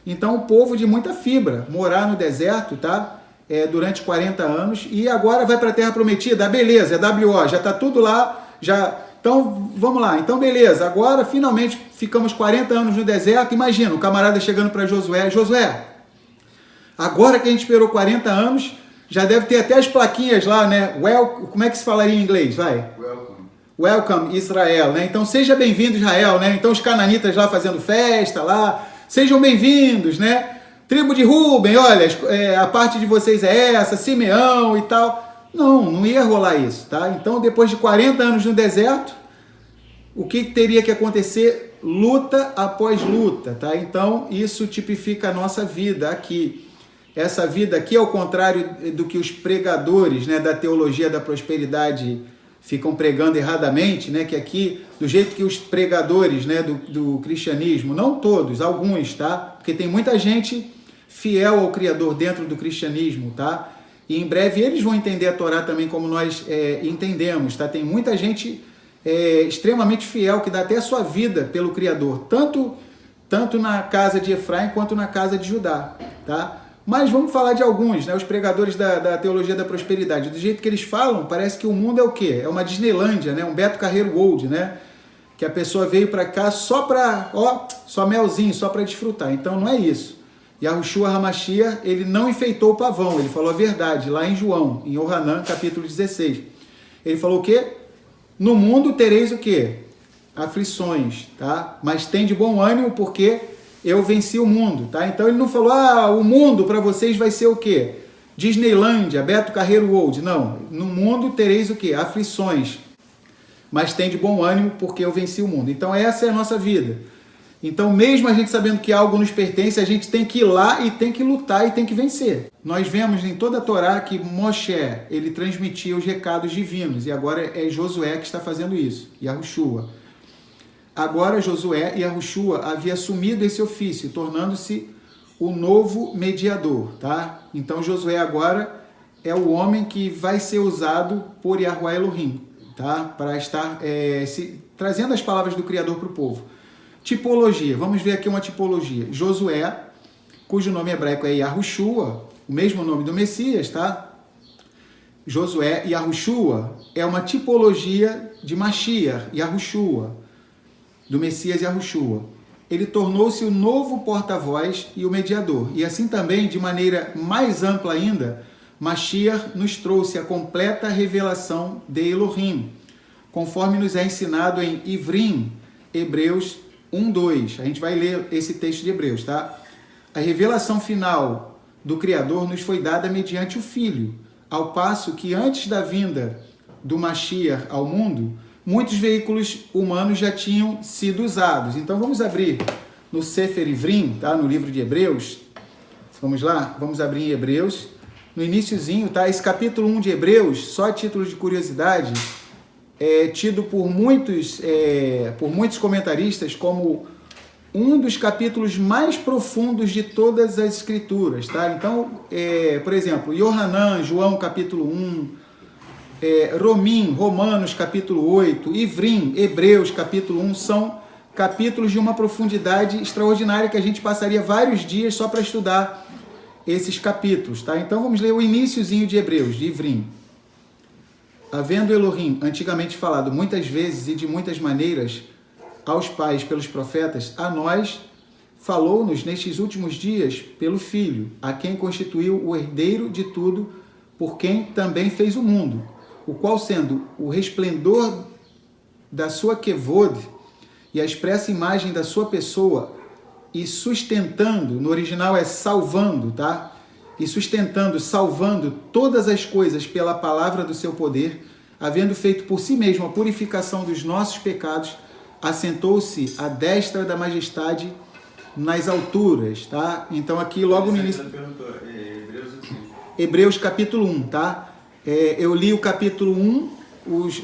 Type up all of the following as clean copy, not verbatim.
Então, um povo de muita fibra, morar no deserto, tá? Durante 40 anos, e agora vai para a Terra Prometida, beleza, é WO, já está tudo lá, já... Então, vamos lá, então beleza, agora finalmente ficamos 40 anos no deserto, imagina, o camarada chegando para Josué, Josué, agora que a gente esperou 40 anos, já deve ter até as plaquinhas lá, né, como é que se falaria em inglês, vai? Welcome Israel, né, então seja bem-vindo Israel, né, então os cananitas lá fazendo festa lá, sejam bem-vindos, né, tribo de Ruben, olha, a parte de vocês é essa, Simeão e tal. Não ia rolar isso, tá? Então, depois de 40 anos no deserto, o que teria que acontecer? Luta após luta, tá? Então, isso tipifica a nossa vida aqui. Essa vida aqui, ao contrário do que os pregadores, né, da teologia da prosperidade ficam pregando erradamente, né, que aqui, do jeito que os pregadores, né, do cristianismo, não todos, alguns, tá? Porque tem muita gente fiel ao Criador dentro do cristianismo, tá? E em breve eles vão entender a Torá também como nós entendemos, tá? Tem muita gente extremamente fiel que dá até a sua vida pelo Criador, tanto na casa de Efraim quanto na casa de Judá, tá? Mas vamos falar de alguns, né? Os pregadores da teologia da prosperidade. Do jeito que eles falam, parece que o mundo é o quê? É uma Disneylândia, né? Um Beto Carreiro World, né? Que a pessoa veio para cá só para, só melzinho, só para desfrutar. Então não é isso. Yahushua HaMashiach, ele não enfeitou o pavão, ele falou a verdade, lá em João, em Yohanan, capítulo 16. Ele falou o quê? No mundo tereis o quê? Aflições, tá? Mas tem de bom ânimo porque eu venci o mundo, tá? Então ele não falou, o mundo para vocês vai ser o quê? Disneylândia, Beto Carreiro World. Não, no mundo tereis o quê? Aflições. Mas tem de bom ânimo porque eu venci o mundo. Então essa é a nossa vida. Então, mesmo a gente sabendo que algo nos pertence, a gente tem que ir lá e tem que lutar e tem que vencer. Nós vemos em toda a Torá que Moshe, ele transmitia os recados divinos, e agora é Josué que está fazendo isso, Yahushua. Agora Josué e Yahushua havia assumido esse ofício, tornando-se o novo mediador, tá? Então Josué agora é o homem que vai ser usado por Yahuwah Elohim, tá? Para estar trazendo as palavras do Criador para o povo. Tipologia, vamos ver aqui uma tipologia. Josué, cujo nome hebraico é Yahushua, o mesmo nome do Messias, tá? Josué e Yahushua é uma tipologia de Mashiach, Yahushua, do Messias Yahushua. Ele tornou-se o novo porta-voz e o mediador. E assim também, de maneira mais ampla ainda, Mashiach nos trouxe a completa revelação de Elohim, conforme nos é ensinado em Ivrim, Hebreus 1:2. A gente vai ler esse texto de Hebreus, tá? A revelação final do Criador nos foi dada mediante o Filho, ao passo que antes da vinda do Mashiach ao mundo, muitos veículos humanos já tinham sido usados. Então vamos abrir no Sefer Ivrim, tá? No livro de Hebreus. Vamos lá? Vamos abrir em Hebreus. No iniciozinho, tá? Esse capítulo 1 de Hebreus, só a título de curiosidade, é tido por muitos comentaristas como um dos capítulos mais profundos de todas as escrituras, tá? Então, por exemplo, Yohanan, João capítulo 1, Romanos capítulo 8, Ivrim, Hebreus capítulo 1, são capítulos de uma profundidade extraordinária que a gente passaria vários dias só para estudar esses capítulos, tá? Então vamos ler o iniciozinho de Hebreus, de Ivrim. Havendo Elohim antigamente falado muitas vezes e de muitas maneiras aos pais pelos profetas, a nós falou-nos nestes últimos dias pelo Filho, a quem constituiu o herdeiro de tudo, por quem também fez o mundo, o qual, sendo o resplendor da sua Kevod e a expressa imagem da sua pessoa, e sustentando, no original é salvando, tá? E sustentando, salvando todas as coisas pela palavra do seu poder, havendo feito por si mesmo a purificação dos nossos pecados, assentou-se à destra da majestade nas alturas, tá? Então aqui logo no início... Hebreus capítulo 1, tá? Eu li o capítulo 1,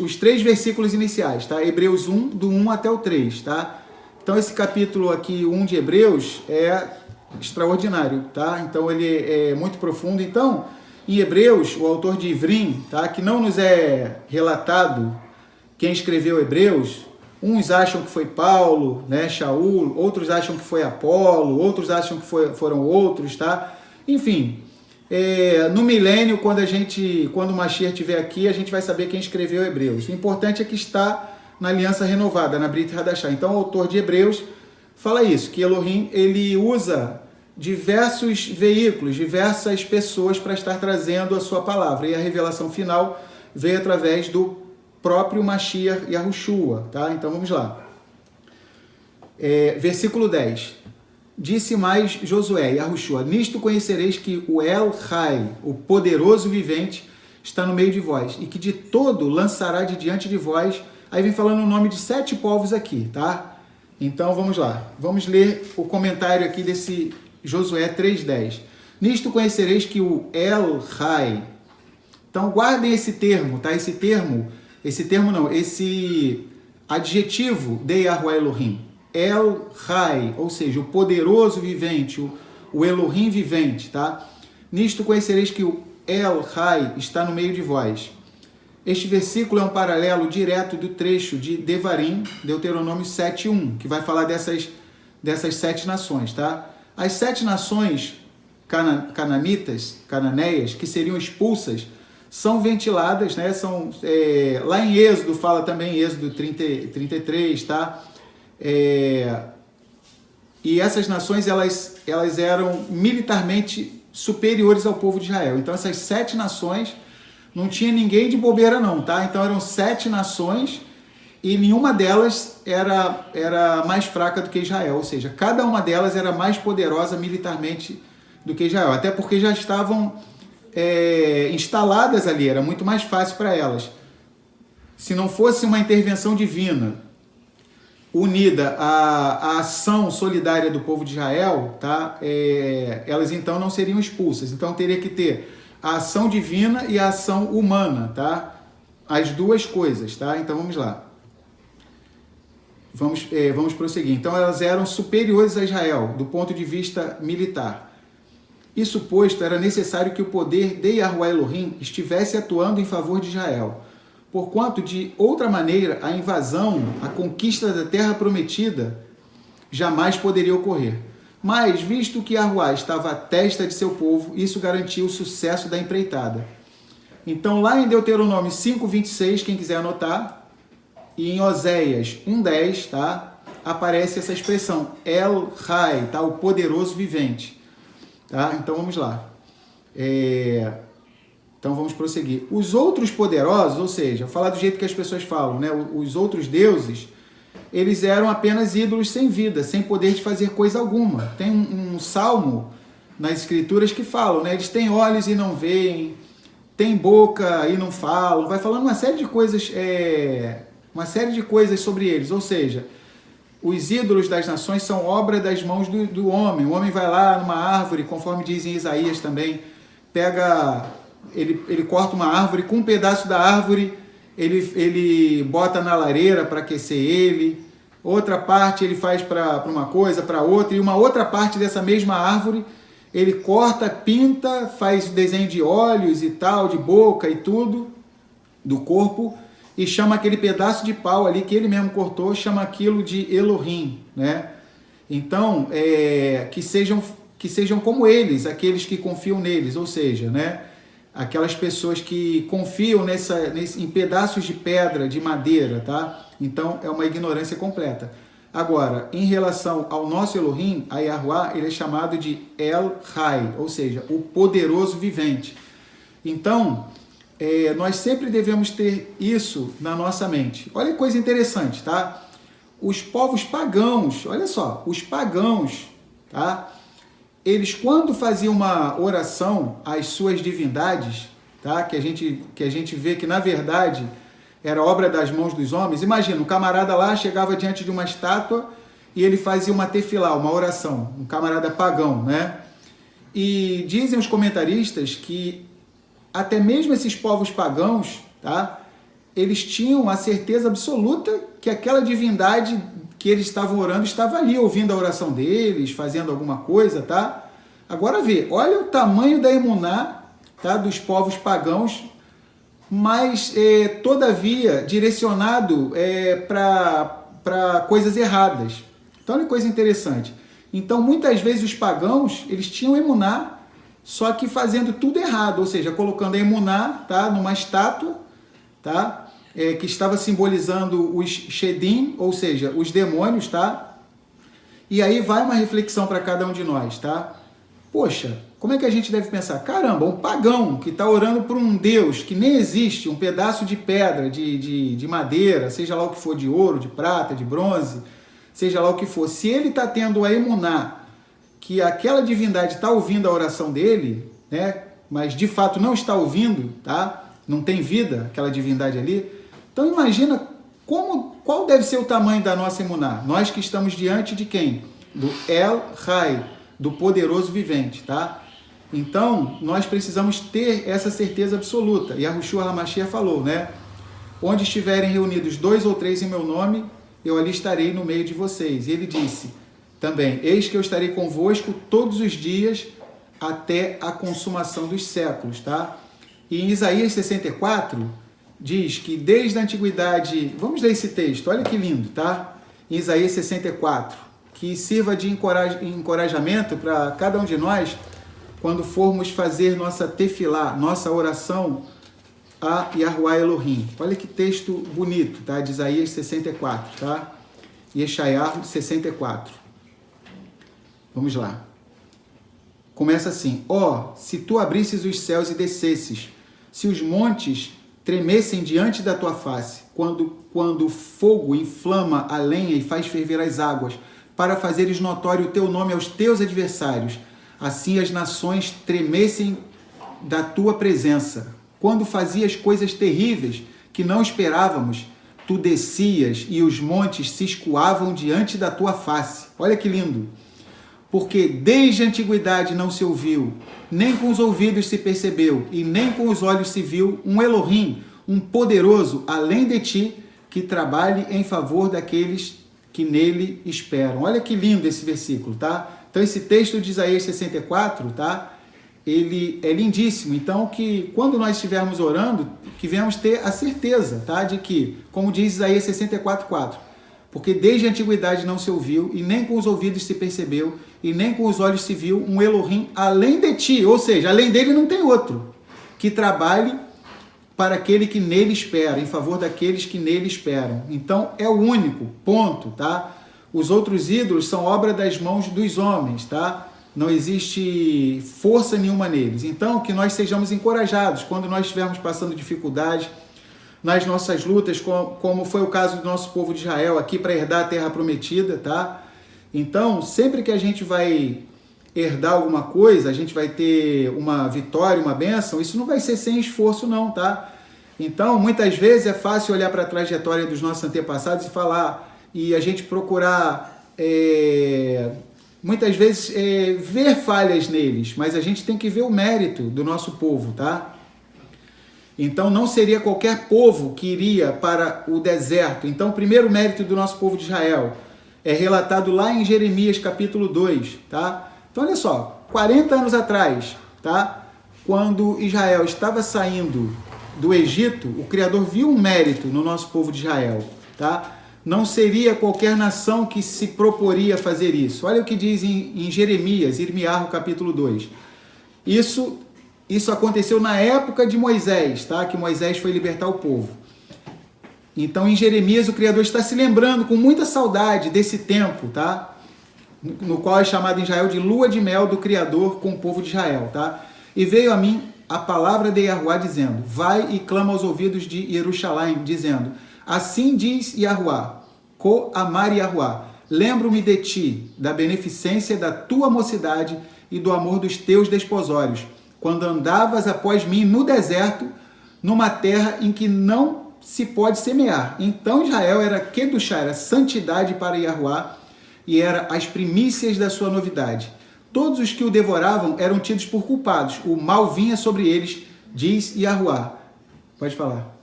os 3 versículos iniciais, tá? Hebreus 1, do 1 até o 3, tá? Então esse capítulo aqui, 1 de Hebreus, é extraordinário, tá? Então ele é muito profundo. Então, em Hebreus, o autor de Ivrim, tá? Que não nos é relatado quem escreveu Hebreus, Uns acham que foi Paulo, né, Shaul, outros acham que foi Apolo, outros acham que foram outros, tá? Enfim, no milênio, quando o Mashiach estiver aqui, a gente vai saber quem escreveu Hebreus. O importante é que está na Aliança Renovada, na Brit Hadashah. Então, o autor de Hebreus fala isso, que Elohim, ele usa diversos veículos, diversas pessoas para estar trazendo a sua palavra. E a revelação final veio através do próprio Mashiach Yahushua, tá? Então, vamos lá. Versículo 10. Disse mais Josué, Yahushua, nisto conhecereis que o El-Hai, o poderoso vivente, está no meio de vós, e que de todo lançará de diante de vós. Aí vem falando o nome de 7 povos aqui, tá? Então, vamos lá. Vamos ler o comentário aqui desse Josué 3:10. Nisto conhecereis que o El-Hai... Então, guardem esse termo, tá? Esse adjetivo de Yahuwah Elohim. El-Hai, ou seja, o poderoso vivente, o Elohim vivente, tá? Nisto conhecereis que o El-Hai está no meio de vós. Este versículo é um paralelo direto do trecho de Devarim, Deuteronômio 7:1, que vai falar dessas 7 nações, tá? As 7 nações cananeias, que seriam expulsas, são ventiladas, né? Lá em Êxodo, fala também, Êxodo 33, tá? E essas nações, elas eram militarmente superiores ao povo de Israel. Então, essas 7 nações, não tinha ninguém de bobeira não, tá? Então, eram 7 nações e nenhuma delas era mais fraca do que Israel. Ou seja, cada uma delas era mais poderosa militarmente do que Israel. Até porque já estavam instaladas ali, era muito mais fácil para elas. Se não fosse uma intervenção divina unida à ação solidária do povo de Israel, tá? Elas então não seriam expulsas. Então teria que ter a ação divina e a ação humana, tá? As duas coisas, tá? Então vamos lá. Vamos prosseguir. Então elas eram superiores a Israel do ponto de vista militar. Isso posto, era necessário que o poder de Yahuwah Elohim estivesse atuando em favor de Israel, porquanto, de outra maneira, a invasão, a conquista da terra prometida, jamais poderia ocorrer. Mas, visto que Yahuwah estava à testa de seu povo, isso garantiu o sucesso da empreitada. Então, lá em Deuteronômio 5:26, quem quiser anotar, e em Oséias 1:10, tá? Aparece essa expressão, El-Hai, tá? O poderoso vivente. Tá? Então vamos lá. Então vamos prosseguir. Os outros poderosos, ou seja, falar do jeito que as pessoas falam, né? Os outros deuses, eles eram apenas ídolos sem vida, sem poder de fazer coisa alguma. Tem um salmo nas escrituras que falam, né? Eles têm olhos e não veem, têm boca e não falam. Vai falando uma série de coisas sobre eles. Ou seja, os ídolos das nações são obra das mãos do homem. O homem vai lá numa árvore, conforme diz em Isaías também, ele corta uma árvore, com um pedaço da árvore ele bota na lareira para aquecer ele, outra parte ele faz para uma coisa, para outra, e uma outra parte dessa mesma árvore ele corta, pinta, faz desenho de olhos e tal, de boca e tudo, do corpo, e chama aquele pedaço de pau ali que ele mesmo cortou, chama aquilo de Elohim, né? Então, que sejam como eles, aqueles que confiam neles, ou seja, né? Aquelas pessoas que confiam em pedaços de pedra, de madeira, tá? Então, é uma ignorância completa. Agora, em relação ao nosso Elohim, a Yahuwah, ele é chamado de El-Hai, ou seja, o poderoso vivente. Então, nós sempre devemos ter isso na nossa mente. Olha que coisa interessante, tá? Os povos pagãos, olha só, os pagãos, tá? Eles, quando faziam uma oração às suas divindades, tá? Que a gente vê que, na verdade, era obra das mãos dos homens. Imagina, um camarada lá chegava diante de uma estátua e ele fazia uma tefilá, uma oração, um camarada pagão, né? E dizem os comentaristas que até mesmo esses povos pagãos, tá? Eles tinham a certeza absoluta que aquela divindade que eles estavam orando estava ali, ouvindo a oração deles, fazendo alguma coisa, tá? Agora vê, olha o tamanho da emuná, tá? Dos povos pagãos, mas todavia direcionado para coisas erradas. Então, olha que coisa interessante. Então, muitas vezes os pagãos, eles tinham emuná, só que fazendo tudo errado, ou seja, colocando a emuná, tá, numa estátua, tá, que estava simbolizando os shedim, ou seja, os demônios, tá? E aí vai uma reflexão para cada um de nós, tá? Poxa, como é que a gente deve pensar? Caramba, um pagão que está orando por um Deus que nem existe, um pedaço de pedra, de madeira, seja lá o que for, de ouro, de prata, de bronze, seja lá o que for, se ele está tendo a emuná, que aquela divindade está ouvindo a oração dele, né? Mas de fato não está ouvindo, tá? Não tem vida aquela divindade ali. Então imagina qual deve ser o tamanho da nossa emuná. Nós que estamos diante de quem? Do El Rai, do poderoso vivente, tá? Então, nós precisamos ter essa certeza absoluta. E a Yahushua HaMashiach falou, né? Onde estiverem reunidos 2 ou 3 em meu nome, eu ali estarei no meio de vocês. E ele disse também, eis que eu estarei convosco todos os dias até a consumação dos séculos, tá? E em Isaías 64, diz que desde a antiguidade... Vamos ler esse texto, olha que lindo, tá? Em Isaías 64, que sirva de encorajamento para cada um de nós, quando formos fazer nossa tefilá, nossa oração a Yahuwah Elohim. Olha que texto bonito, tá? De Isaías 64, tá? Yeshayahu 64. Vamos lá. Começa assim. Ó, se tu abrisses os céus e descesses, se os montes tremessem diante da tua face, quando o fogo inflama a lenha e faz ferver as águas, para fazeres notório o teu nome aos teus adversários, assim as nações tremessem da tua presença. Quando fazias coisas terríveis que não esperávamos, tu descias e os montes se escoavam diante da tua face. Olha que lindo! Porque desde a antiguidade não se ouviu, nem com os ouvidos se percebeu, e nem com os olhos se viu um Elohim, um poderoso, além de ti, que trabalhe em favor daqueles que nele esperam. Olha que lindo esse versículo, tá? Então esse texto de Isaías 64, tá? Ele é lindíssimo. Então que quando nós estivermos orando, que venhamos ter a certeza, tá? De que, como diz Isaías 64:4, porque desde a antiguidade não se ouviu, e nem com os ouvidos se percebeu, e nem com os olhos se viu um Elohim além de ti, ou seja, além dele não tem outro, que trabalhe para aquele que nele espera, em favor daqueles que nele esperam. Então é o único, ponto, tá? Os outros ídolos são obra das mãos dos homens, tá? Não existe força nenhuma neles. Então que nós sejamos encorajados quando nós estivermos passando dificuldades nas nossas lutas, como foi o caso do nosso povo de Israel aqui para herdar a terra prometida, tá? Então, sempre que a gente vai herdar alguma coisa, a gente vai ter uma vitória, uma bênção, isso não vai ser sem esforço não, tá? Então, muitas vezes é fácil olhar para a trajetória dos nossos antepassados e falar, e a gente procurar, muitas vezes, ver falhas neles, mas a gente tem que ver o mérito do nosso povo, tá? Então, não seria qualquer povo que iria para o deserto. Então, o primeiro mérito do nosso povo de Israel é relatado lá em Jeremias capítulo 2, tá? Então, olha só, 40 anos atrás, tá? Quando Israel estava saindo do Egito, o Criador viu um mérito no nosso povo de Israel, tá? Não seria qualquer nação que se proporia a fazer isso. Olha o que diz em Jeremias, Irmiarro capítulo 2. Isso aconteceu na época de Moisés, tá? Que Moisés foi libertar o povo. Então, em Jeremias, o Criador está se lembrando com muita saudade desse tempo, tá? No qual é chamado em Israel de lua de mel do Criador com o povo de Israel, tá? E veio a mim a palavra de Yahuwah dizendo, vai e clama aos ouvidos de Jerusalém, dizendo, assim diz Yahuwah, Ko amar Yahuwah, lembro-me de ti, da beneficência da tua mocidade e do amor dos teus desposórios, quando andavas após mim no deserto, numa terra em que não se pode semear. Então Israel era Kedushá, era santidade para Yahuwah, e era as primícias da sua novidade. Todos os que o devoravam eram tidos por culpados. O mal vinha sobre eles, diz Yahuwah. Pode falar.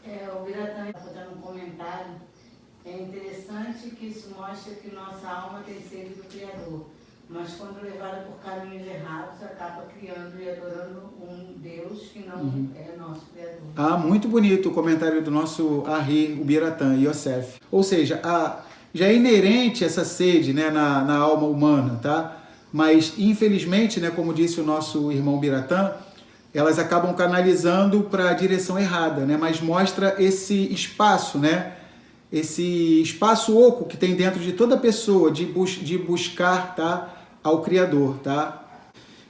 O Biratã está dando um comentário. É interessante que isso mostra que nossa alma tem sede do Criador. mas quando levada por caminhos errados, acaba criando e adorando um Deus que não é nosso Criador. Ah, muito bonito o comentário do nosso Ari, o Biratã, Yosef. Ou seja, já é inerente essa sede, né, na alma humana, tá? Mas, infelizmente, né, como disse o nosso irmão Biratã, elas acabam canalizando para a direção errada, né? Mas mostra esse espaço, né? Esse espaço oco que tem dentro de toda pessoa de buscar, tá, ao Criador, tá?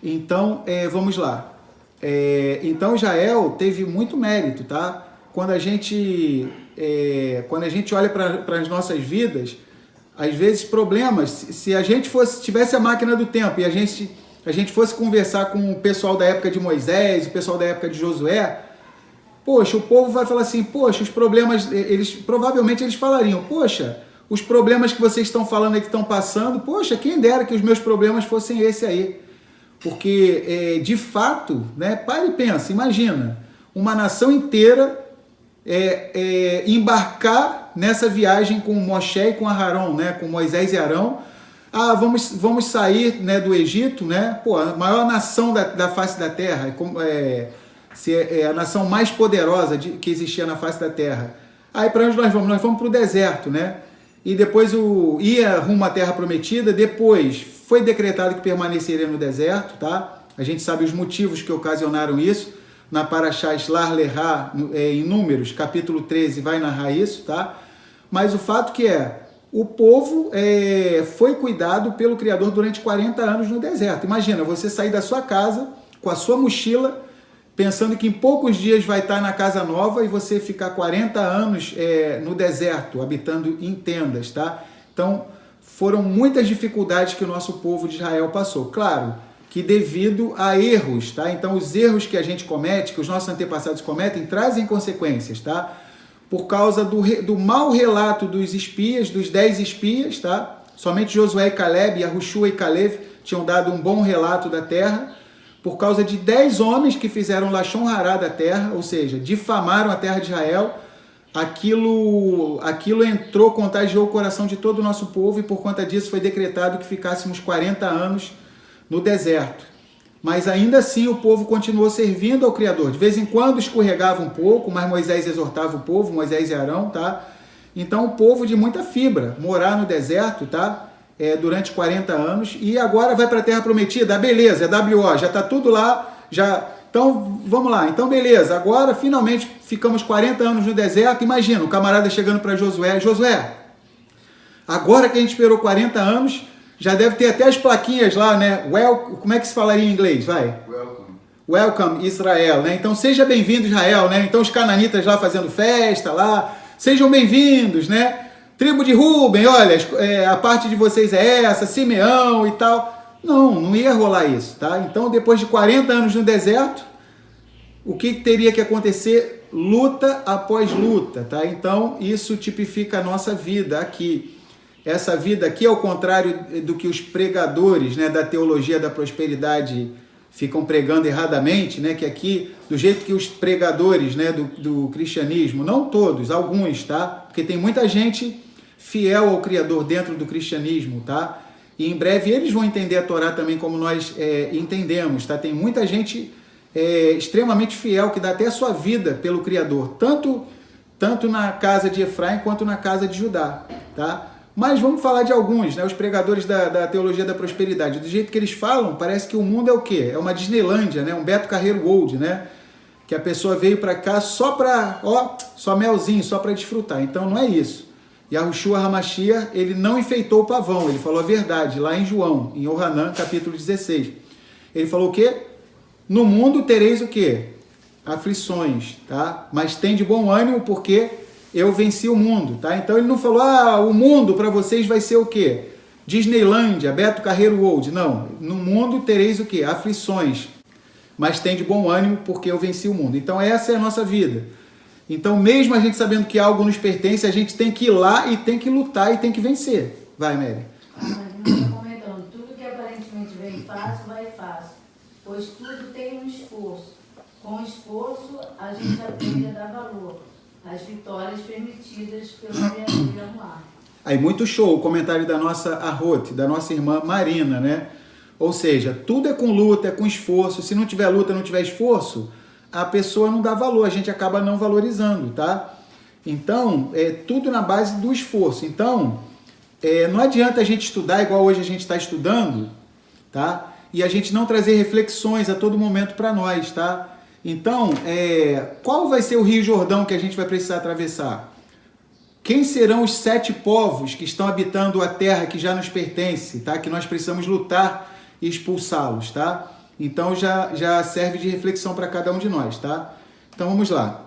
Então, vamos lá. Então, Jael teve muito mérito, tá? Quando a gente olha para as nossas vidas, às vezes problemas, se a gente tivesse a máquina do tempo e a gente fosse conversar com o pessoal da época de Moisés, o pessoal da época de Josué, poxa, o povo vai falar assim, poxa, os problemas, provavelmente eles falariam, poxa, os problemas que vocês estão falando aí que estão passando, poxa, quem dera que os meus problemas fossem esse aí. Porque, de fato, né, para e pensa, imagina, uma nação inteira embarcar nessa viagem com Moshe e com Aharon, né, com Moisés e Arão. Ah, vamos sair, né, do Egito, né? Pô, a maior nação da face da terra, a nação mais poderosa que existia na face da terra. Aí para onde nós vamos? Nós vamos para o deserto, né? E depois ia rumo à terra prometida, depois foi decretado que permaneceria no deserto, tá? A gente sabe os motivos que ocasionaram isso. Na Parashá Shlar Lehá, em Números, capítulo 13, vai narrar isso, tá? Mas o fato que o povo foi cuidado pelo Criador durante 40 anos no deserto. Imagina, você sair da sua casa com a sua mochila, pensando que em poucos dias vai estar na casa nova e você ficar 40 anos no deserto, habitando em tendas, tá? Então, foram muitas dificuldades que o nosso povo de Israel passou. Claro que devido a erros, tá? Então, os erros que a gente comete, que os nossos antepassados cometem, trazem consequências, tá? Por causa do mau relato dos espias, dos 10 espias, tá? Somente Josué e Caleb, Yahushua e Caleb tinham dado um bom relato da terra, por causa de 10 homens que fizeram Lashon Hará da terra, ou seja, difamaram a terra de Israel. Aquilo entrou, contagiou o coração de todo o nosso povo e por conta disso foi decretado que ficássemos 40 anos no deserto. Mas ainda assim o povo continuou servindo ao Criador. De vez em quando escorregava um pouco, mas Moisés exortava o povo, Moisés e Arão, tá? Então o povo de muita fibra, morar no deserto, tá? Durante 40 anos e agora vai para a Terra Prometida, beleza, WO, já está tudo lá, já... Então, vamos lá, então beleza, agora finalmente ficamos 40 anos no deserto, imagina, o camarada chegando para Josué, agora que a gente esperou 40 anos, já deve ter até as plaquinhas lá, né? Como é que se falaria em inglês? Vai. Welcome Israel, né? Então seja bem-vindo Israel, né? Então os cananitas lá fazendo festa lá, sejam bem-vindos, né? Tribo de Ruben, olha, a parte de vocês é essa, Simeão e tal. Não ia rolar isso, tá? Então depois de 40 anos no deserto, o que teria que acontecer? Luta após luta, tá? Então isso tipifica a nossa vida aqui. Essa vida aqui, ao contrário do que os pregadores, né, da teologia da prosperidade ficam pregando erradamente, né, que aqui, do jeito que os pregadores, né, do cristianismo, não todos, alguns, tá? Porque tem muita gente fiel ao Criador dentro do cristianismo, tá? E em breve eles vão entender a Torá também como nós entendemos, tá? Tem muita gente extremamente fiel que dá até a sua vida pelo Criador, tanto na casa de Efraim quanto na casa de Judá, tá? Mas vamos falar de alguns, né? Os pregadores da teologia da prosperidade. Do jeito que eles falam, parece que o mundo é o quê? É uma Disneylândia, né? Um Beto Carreiro World, né? Que a pessoa veio para cá só para, só melzinho, só para desfrutar. Então não é isso. Yahushua HaMashiach, ele não enfeitou o pavão, ele falou a verdade, lá em João, em Yohanan, capítulo 16. Ele falou o quê? No mundo tereis o quê? Aflições, tá? Mas tem de bom ânimo porque eu venci o mundo, tá? Então ele não falou, o mundo para vocês vai ser o quê? Disneylândia, Beto Carreiro World. Não, no mundo tereis o quê? Aflições. Mas tem de bom ânimo porque eu venci o mundo. Então essa é a nossa vida. Então mesmo a gente sabendo que algo nos pertence, a gente tem que ir lá e tem que lutar e tem que vencer. Vai, Mary. A gente está comentando, tudo que aparentemente vem fácil, vai fácil. Pois tudo tem um esforço. Com esforço, a gente aprende a dar valor às vitórias permitidas pelo Criador no ar. Aí, muito show o comentário da nossa Arrote, da nossa irmã Marina, né? Ou seja, tudo é com luta, é com esforço. Se não tiver luta, não tiver esforço, a pessoa não dá valor, a gente acaba não valorizando, tá? Então, é tudo na base do esforço. Então, não adianta a gente estudar igual hoje a gente está estudando, tá? E a gente não trazer reflexões a todo momento para nós, tá? Então, qual vai ser o Rio Jordão que a gente vai precisar atravessar? Quem serão os 7 povos que estão habitando a terra que já nos pertence, tá? Que nós precisamos lutar e expulsá-los, tá? Então já serve de reflexão para cada um de nós, tá? Então vamos lá.